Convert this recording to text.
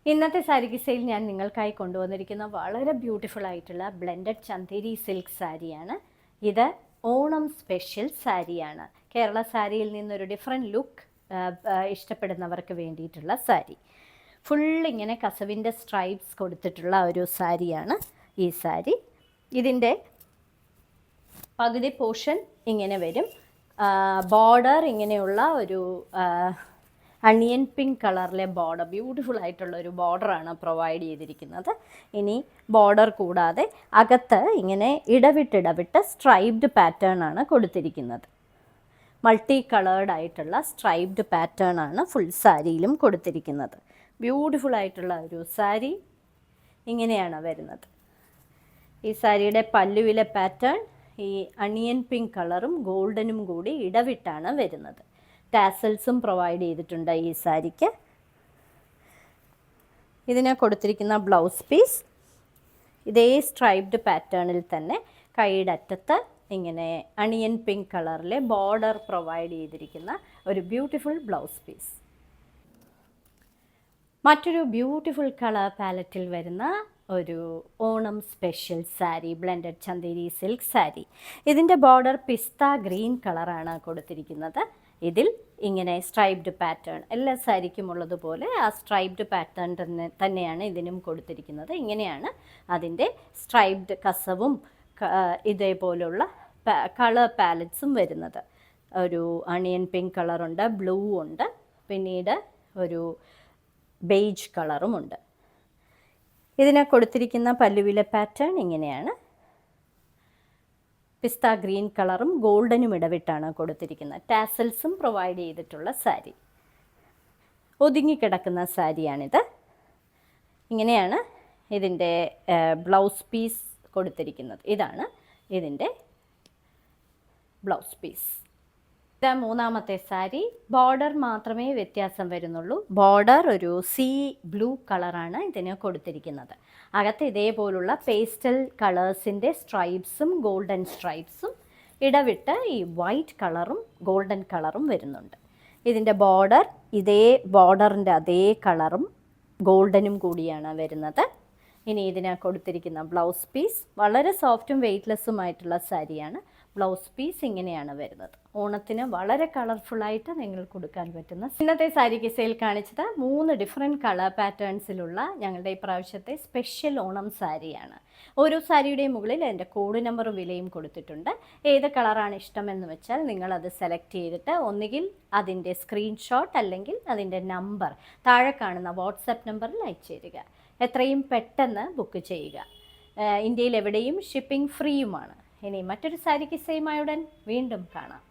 ഇന്നത്തെ സാരി കിസയിൽ ഞാൻ നിങ്ങൾക്കായി കൊണ്ടുവന്നിരിക്കുന്ന വളരെ ബ്യൂട്ടിഫുൾ ആയിട്ടുള്ള ബ്ലെൻഡഡ് ചന്തേരി സിൽക്ക് സാരിയാണ്. ഇത് ഓണം സ്പെഷ്യൽ സാരിയാണ്. കേരള സാരിയിൽ നിന്നൊരു ഡിഫറെൻറ്റ് ലുക്ക് ഇഷ്ടപ്പെടുന്നവർക്ക് വേണ്ടിയിട്ടുള്ള സാരി. ഫുൾ ഇങ്ങനെ കസവിൻ്റെ സ്ട്രൈപ്സ് കൊടുത്തിട്ടുള്ള ഒരു സാരിയാണ് ഈ സാരി. ഇതിൻ്റെ പകുതി പോർഷൻ ഇങ്ങനെ വരും. ബോർഡർ ഇങ്ങനെയുള്ള ഒരു അണിയൻ പിങ്ക് കളറിലെ ബോർഡർ, ബ്യൂട്ടിഫുൾ ആയിട്ടുള്ള ഒരു ബോർഡറാണ് പ്രൊവൈഡ് ചെയ്തിരിക്കുന്നത്. ഇനി ബോർഡർ കൂടാതെ അകത്ത് ഇങ്ങനെ ഇടവിട്ട് സ്ട്രൈപ്ഡ് പാറ്റേൺ ആണ് കൊടുത്തിരിക്കുന്നത്. മൾട്ടി കളേർഡ് ആയിട്ടുള്ള സ്ട്രൈപ്ഡ് പാറ്റേൺ ആണ് ഫുൾ സാരിയിലും കൊടുത്തിരിക്കുന്നത്. ബ്യൂട്ടിഫുൾ ആയിട്ടുള്ള ഒരു സാരി ഇങ്ങനെയാണ് വരുന്നത്. ഈ സാരിയുടെ പല്ലുവിലെ പാറ്റേൺ ഈ അണിയൻ പിങ്ക് കളറും ഗോൾഡനും കൂടി ഇടവിട്ടാണ് വരുന്നത്. ടാസൽസും പ്രൊവൈഡ് ചെയ്തിട്ടുണ്ട് ഈ സാരിക്ക്. ഇതിന് കൊടുത്തിരിക്കുന്ന ബ്ലൗസ് പീസ് ഇതേ സ്ട്രൈപ്ഡ് പാറ്റേണിൽ തന്നെ കൈയുടെ അറ്റത്ത് ഇങ്ങനെ അണിയൻ പിങ്ക് കളറിലെ ബോർഡർ പ്രൊവൈഡ് ചെയ്തിരിക്കുന്ന ഒരു ബ്യൂട്ടിഫുൾ ബ്ലൗസ് പീസ്. മറ്റൊരു ബ്യൂട്ടിഫുൾ കളർ പാലറ്റിൽ വരുന്ന ഒരു Onam special sari, blended Chanderi silk sari. ഇതിൻ്റെ ബോർഡർ പിസ്ത ഗ്രീൻ കളറാണ് കൊടുത്തിരിക്കുന്നത്. ഇതിൽ ഇങ്ങനെ സ്ട്രൈപ്ഡ് പാറ്റേൺ എല്ലാ സാരിക്കും ഉള്ളതുപോലെ ആ സ്ട്രൈപ്ഡ് പാറ്റേൺ തന്നെയാണ് ഇതിനും കൊടുത്തിരിക്കുന്നത്. ഇങ്ങനെയാണ് അതിൻ്റെ സ്ട്രൈപ്ഡ് കസവും ഇതേപോലുള്ള കളർ പാലറ്റ്സും വരുന്നത്. ഒരു അണിയൻ പിങ്ക് കളറുണ്ട്, ബ്ലൂ ഉണ്ട്, പിന്നീട് ഒരു ബേജ് കളറുമുണ്ട്. ഇതിന് കൊടുത്തിരിക്കുന്ന പല്ലുവിലെ പാറ്റേൺ ഇങ്ങനെയാണ്. പിസ്ത ഗ്രീൻ കളറും ഗോൾഡനും ഇടവിട്ടാണ് കൊടുത്തിരിക്കുന്നത്. ടാസൽസും പ്രൊവൈഡ് ചെയ്തിട്ടുള്ള സാരി. ഒതുങ്ങിക്കിടക്കുന്ന സാരിയാണിത്. ഇങ്ങനെയാണ് ഇതിൻ്റെ ബ്ലൗസ് പീസ് കൊടുത്തിരിക്കുന്നത്. ഇതാണ് ഇതിൻ്റെ ബ്ലൗസ് പീസ്. ഇത് മൂന്നാമത്തെ സാരി. ബോർഡർ മാത്രമേ വ്യത്യാസം വരുന്നുള്ളൂ. ബോർഡർ ഒരു സീ ബ്ലൂ കളറാണ് ഇതിന് കൊടുത്തിരിക്കുന്നത്. അകത്ത് ഇതേപോലുള്ള പേസ്റ്റൽ കളേഴ്സിൻ്റെ സ്ട്രൈപ്സും ഗോൾഡൻ സ്ട്രൈപ്സും ഇടവിട്ട് ഈ വൈറ്റ് കളറും ഗോൾഡൻ കളറും വരുന്നുണ്ട്. ഇതിൻ്റെ ബോർഡർ ഇതേ ബോർഡറിൻ്റെ അതേ കളറും ഗോൾഡനും കൂടിയാണ് വരുന്നത്. ഇനി ഇതിന് കൊടുത്തിരിക്കുന്ന ബ്ലൗസ് പീസ് വളരെ സോഫ്റ്റും വെയ്റ്റ്ലെസ്സുമായിട്ടുള്ള സാരിയാണ്. ബ്ലൗസ് പീസ് ഇങ്ങനെയാണ് വരുന്നത്. ഓണത്തിന് വളരെ കളർഫുള്ളായിട്ട് നിങ്ങൾക്ക് കൊടുക്കാൻ പറ്റുന്ന ഇന്നത്തെ സാരി കിസയിൽ കാണിച്ചത് 3 ഡിഫറെൻറ്റ് കളർ പാറ്റേൺസിലുള്ള ഞങ്ങളുടെ ഈ പ്രാവശ്യത്തെ സ്പെഷ്യൽ ഓണം സാരിയാണ്. ഓരോ സാരിയുടെയും മുകളിൽ എൻ്റെ കോഡ് നമ്പറും വിലയും കൊടുത്തിട്ടുണ്ട്. ഏത് കളറാണ് ഇഷ്ടമെന്ന് വെച്ചാൽ നിങ്ങളത് സെലക്ട് ചെയ്തിട്ട് ഒന്നുകിൽ അതിൻ്റെ സ്ക്രീൻഷോട്ട് അല്ലെങ്കിൽ അതിൻ്റെ നമ്പർ താഴെ കാണുന്ന വാട്സപ്പ് നമ്പറിൽ അയച്ചു തരിക. എത്രയും പെട്ടെന്ന് ബുക്ക് ചെയ്യുക. ഇന്ത്യയിൽ എവിടെയും ഷിപ്പിംഗ് ഫ്രീയുമാണ്. ഇനി മറ്റൊരു സാരി കിസ്സയുമായി ഉടൻ വീണ്ടും കാണാം.